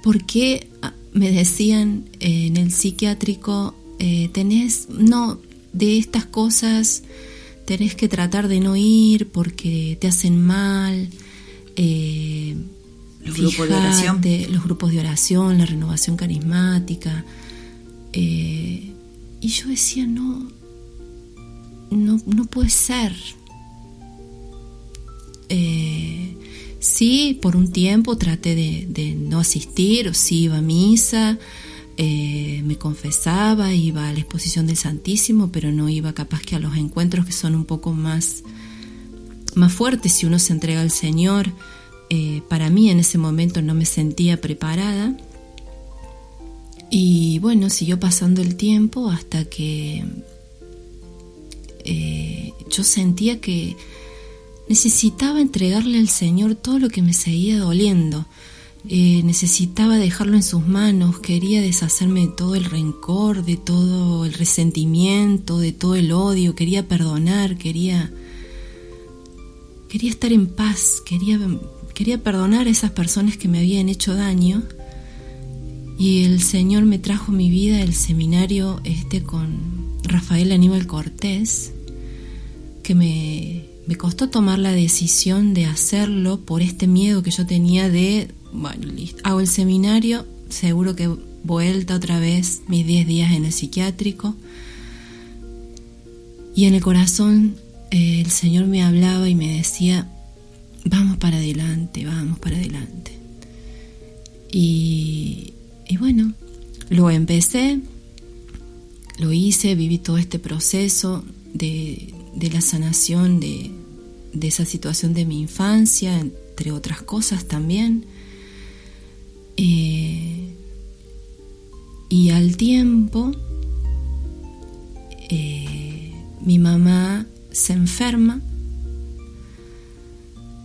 porque me decían en el psiquiátrico, de estas cosas tenés que tratar de no ir porque te hacen mal. Los grupos de oración. Los grupos de oración, la renovación carismática. Y yo decía, no puede ser. Sí, por un tiempo traté de no asistir, o sí iba a misa, me confesaba, iba a la exposición del Santísimo, pero no iba capaz que a los encuentros que son un poco más fuertes si uno se entrega al Señor. Para mí en ese momento no me sentía preparada. Y bueno, siguió pasando el tiempo hasta que yo sentía que necesitaba entregarle al Señor todo lo que me seguía doliendo. Necesitaba dejarlo en sus manos, quería deshacerme de todo el rencor, de todo el resentimiento, de todo el odio, quería perdonar, quería estar en paz, quería perdonar a esas personas que me habían hecho daño. Y el Señor me trajo a mi vida el seminario con Rafael Aníbal Cortés, que me costó tomar la decisión de hacerlo por este miedo que yo tenía de, bueno, listo, hago el seminario, seguro que vuelta otra vez mis 10 días en el psiquiátrico. Y en el corazón el Señor me hablaba y me decía, vamos para adelante. Y bueno, lo empecé, lo hice, viví todo este proceso de la sanación de esa situación de mi infancia, entre otras cosas también. Y al tiempo, mi mamá se enferma.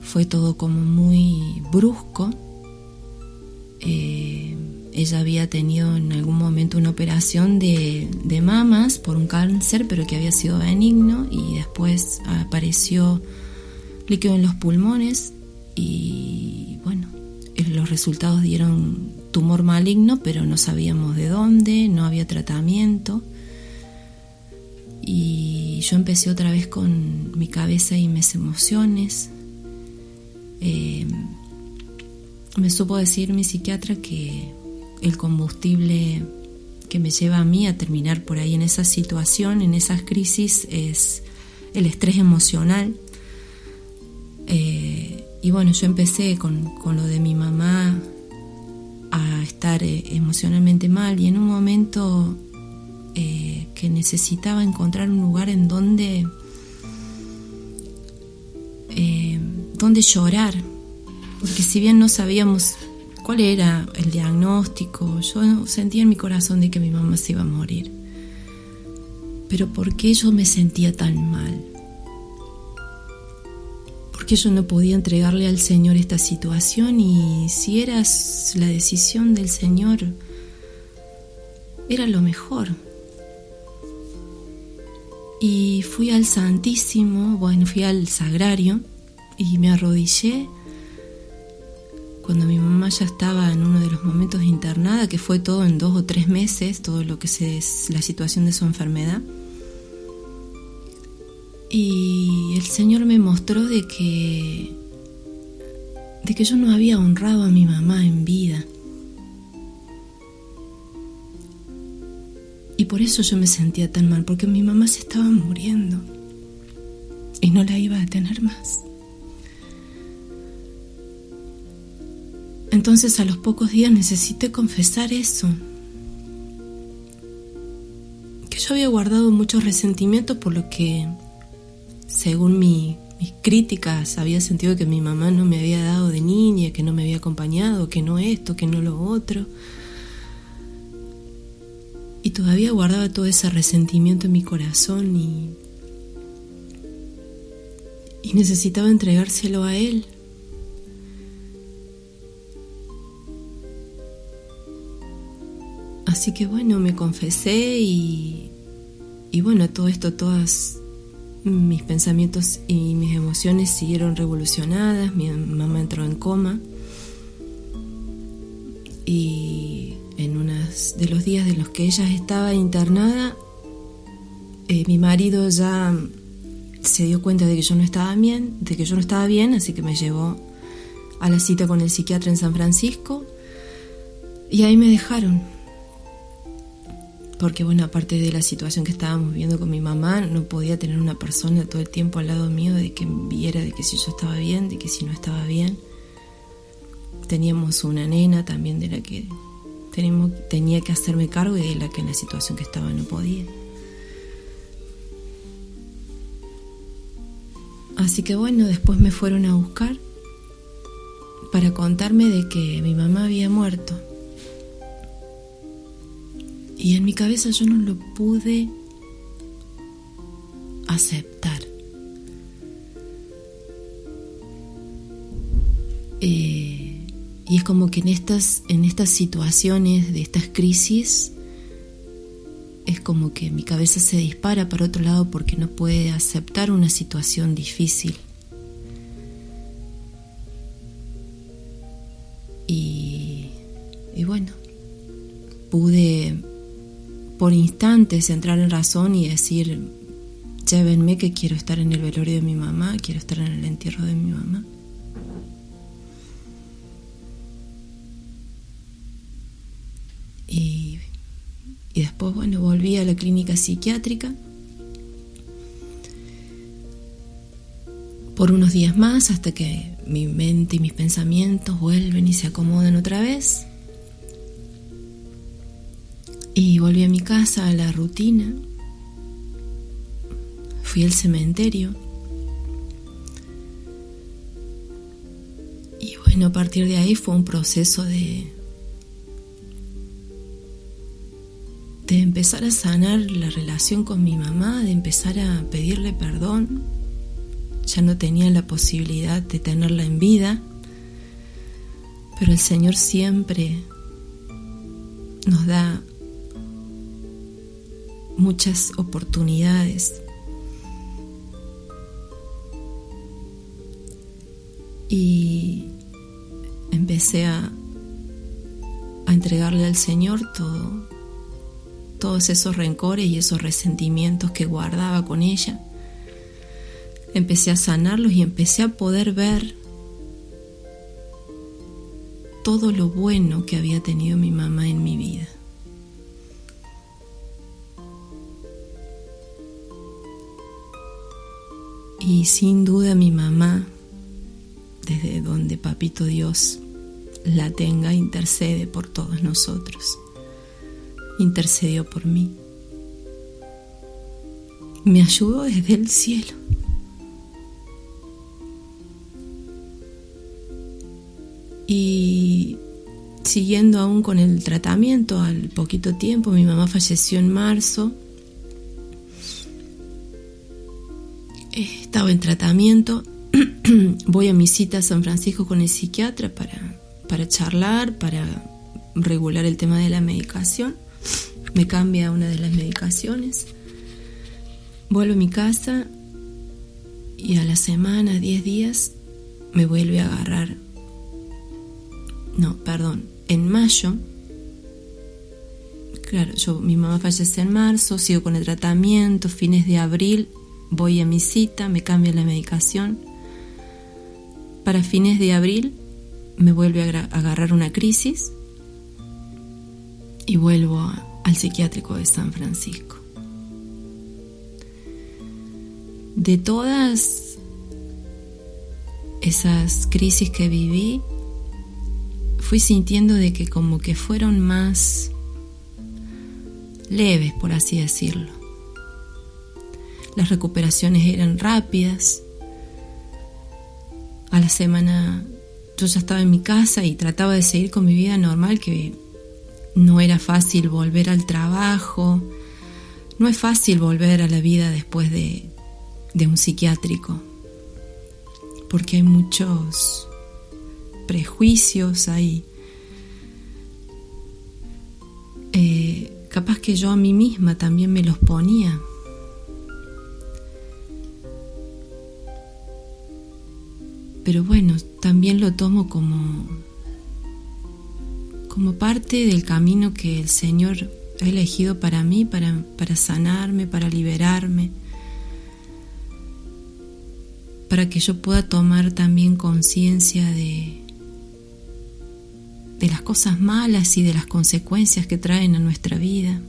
Fue todo como muy brusco. Ella había tenido en algún momento una operación de mamas por un cáncer, pero que había sido benigno, y después apareció líquido en los pulmones y bueno, los resultados dieron tumor maligno, pero no sabíamos de dónde, no había tratamiento. Y yo empecé otra vez con mi cabeza y mis emociones. Me supo decir mi psiquiatra que el combustible que me lleva a mí a terminar por ahí en esa situación, en esas crisis, es el estrés emocional. Y bueno, yo empecé con lo de mi mamá a estar emocionalmente mal, y en un momento que necesitaba encontrar un lugar en donde llorar, porque si bien no sabíamos cuál era el diagnóstico, yo sentía en mi corazón de que mi mamá se iba a morir. Pero ¿por qué yo me sentía tan mal? ¿Por qué yo no podía entregarle al Señor esta situación? Y si era la decisión del Señor, era lo mejor. Y fui al Santísimo, fui al Sagrario y me arrodillé cuando mi mamá ya estaba en uno de los momentos internada, que fue todo en 2 o 3 meses, todo lo que es la situación de su enfermedad. Y el Señor me mostró de que yo no había honrado a mi mamá en vida. Y por eso yo me sentía tan mal, porque mi mamá se estaba muriendo y no la iba a tener más. Entonces a los pocos días necesité confesar eso, que yo había guardado mucho resentimiento por lo que, según mis críticas, había sentido que mi mamá no me había dado de niña, que no me había acompañado, que no esto, que no lo otro. Y todavía guardaba todo ese resentimiento en mi corazón y necesitaba entregárselo a Él. Así que bueno, me confesé y bueno, todo esto, todas mis pensamientos y mis emociones siguieron revolucionadas. Mi mamá entró en coma. y en uno de los días de los que ella estaba internada, mi marido ya se dio cuenta de que yo no estaba bien, así que me llevó a la cita con el psiquiatra en San Francisco y ahí me dejaron. Porque bueno, aparte de la situación que estábamos viviendo con mi mamá, no podía tener una persona todo el tiempo al lado mío de que viera de que si yo estaba bien, de que si no estaba bien. Teníamos una nena también de la que tenía que hacerme cargo y de la que en la situación que estaba no podía. Así que bueno, después me fueron a buscar para contarme de que mi mamá había muerto. Y en mi cabeza yo no lo pude aceptar. Y es como que en estas situaciones de estas crisis, es como que mi cabeza se dispara para otro lado porque no puede aceptar una situación difícil. Y bueno, pude por instantes entrar en razón y decir, llévenme que quiero estar en el velorio de mi mamá, quiero estar en el entierro de mi mamá. Y después, bueno, volví a la clínica psiquiátrica por unos días más hasta que mi mente y mis pensamientos vuelven y se acomodan otra vez. Y volví a mi casa, a la rutina. Fui al cementerio. Y bueno, a partir de ahí fue un proceso de empezar a sanar la relación con mi mamá, de empezar a pedirle perdón. Ya no tenía la posibilidad de tenerla en vida, pero el Señor siempre nos da muchas oportunidades. Y empecé a entregarle al Señor todos esos rencores y esos resentimientos que guardaba con ella. Empecé a sanarlos y empecé a poder ver todo lo bueno que había tenido mi mamá en mi vida. Y sin duda mi mamá, desde donde Papito Dios la tenga, intercede por todos nosotros. Intercedió por mí. Me ayudó desde el cielo. Y siguiendo aún con el tratamiento, al poquito tiempo, mi mamá falleció en marzo. Estaba en tratamiento. Voy a mi cita a San Francisco con el psiquiatra para charlar, para regular el tema de la medicación. Me cambia una de las medicaciones. Vuelvo a mi casa y a la semana, 10 días, me vuelve a agarrar. En mayo. Claro, mi mamá fallece en marzo, sigo con el tratamiento, fines de abril voy a mi cita, me cambia la medicación. Para fines de abril me vuelve a agarrar una crisis y vuelvo al psiquiátrico de San Francisco. De todas esas crisis que viví, fui sintiendo de que como que fueron más leves, por así decirlo. Las recuperaciones eran rápidas. A la semana yo ya estaba en mi casa y trataba de seguir con mi vida normal, que no era fácil volver al trabajo. No es fácil volver a la vida después de un psiquiátrico, porque hay muchos prejuicios ahí. Capaz que yo a mí misma también me los ponía. Pero bueno, también lo tomo como como parte del camino que el Señor ha elegido para mí, para sanarme, para liberarme, para que yo pueda tomar también conciencia de las cosas malas y de las consecuencias que traen a nuestra vida,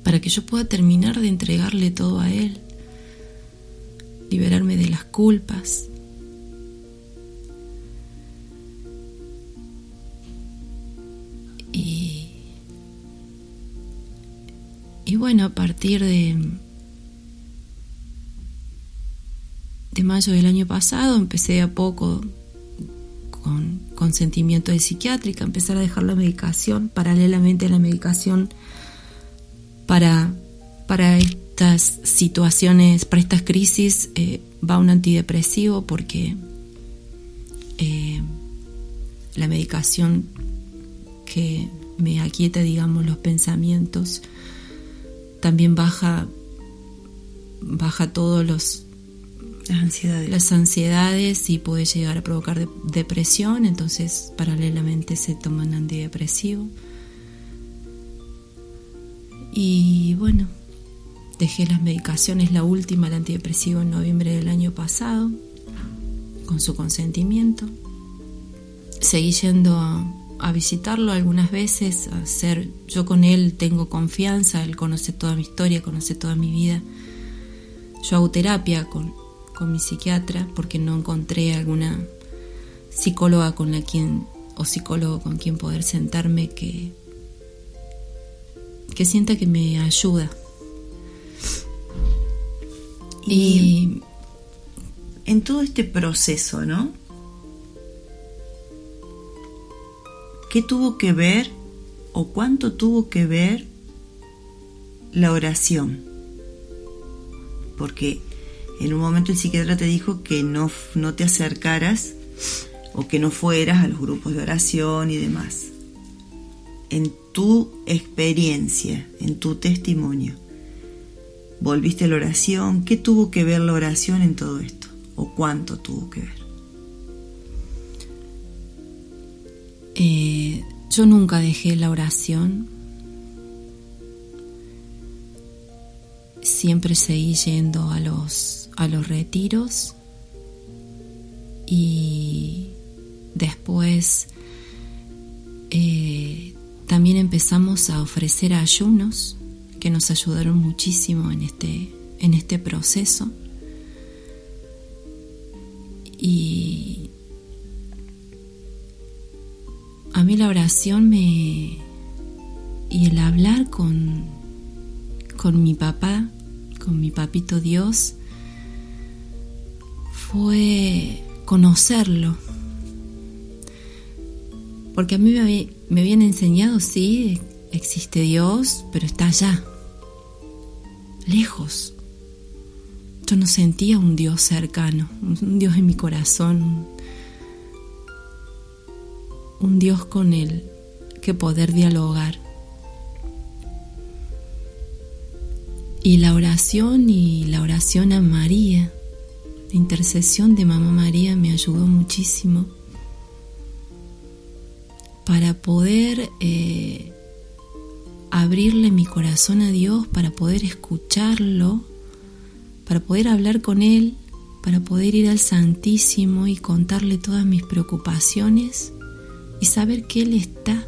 para que yo pueda terminar de entregarle todo a Él, liberarme de las culpas. Y bueno, a partir de mayo del año pasado empecé a poco con consentimiento de psiquiátrica, empezar a dejar la medicación, paralelamente a la medicación para estas situaciones, para estas crisis, va un antidepresivo porque la medicación que me aquieta, digamos, los pensamientos, también baja todos las ansiedades y puede llegar a provocar depresión. Entonces paralelamente se toma un antidepresivo. Y bueno, dejé las medicaciones, la última, el antidepresivo, en noviembre del año pasado, con su consentimiento. Seguí yendo a visitarlo algunas veces, yo con él tengo confianza, él conoce toda mi historia, conoce toda mi vida. Yo hago terapia con mi psiquiatra porque no encontré alguna psicóloga psicólogo con quien poder sentarme que sienta que me ayuda. Y en todo este proceso, ¿no? ¿Qué tuvo que ver o cuánto tuvo que ver la oración? Porque en un momento el psiquiatra te dijo que no te acercaras o que no fueras a los grupos de oración y demás. En tu experiencia, en tu testimonio, ¿volviste a la oración? ¿Qué tuvo que ver la oración en todo esto? ¿O cuánto tuvo que ver? Yo nunca dejé la oración. Siempre seguí yendo a los retiros y después también empezamos a ofrecer ayunos que nos ayudaron muchísimo en este proceso. Y a mí la oración y el hablar con mi papá, con mi papito Dios, fue conocerlo. Porque a mí me habían enseñado, sí, existe Dios, pero está allá, lejos. Yo no sentía un Dios cercano, un Dios en mi corazón, un Dios con el que poder dialogar. Y la oración a María, la intercesión de Mamá María me ayudó muchísimo para poder abrirle mi corazón a Dios, para poder escucharlo, para poder hablar con Él, para poder ir al Santísimo y contarle todas mis preocupaciones y saber que Él está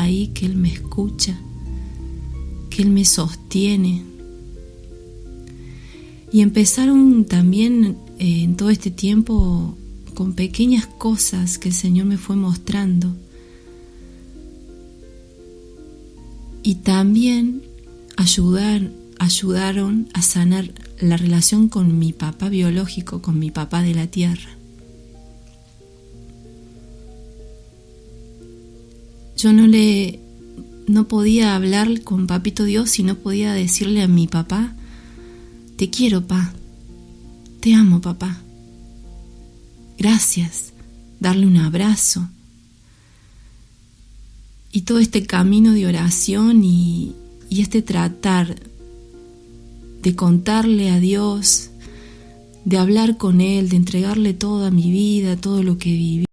ahí, que Él me escucha, que Él me sostiene. Y empezaron también en todo este tiempo con pequeñas cosas que el Señor me fue mostrando. Y también ayudaron a sanar la relación con mi papá biológico, con mi papá de la tierra. Yo no podía hablar con Papito Dios y no podía decirle a mi papá: te quiero, pa, te amo, papá, gracias, darle un abrazo. Y todo este camino de oración y este tratar de contarle a Dios, de hablar con Él, de entregarle toda mi vida, todo lo que viví,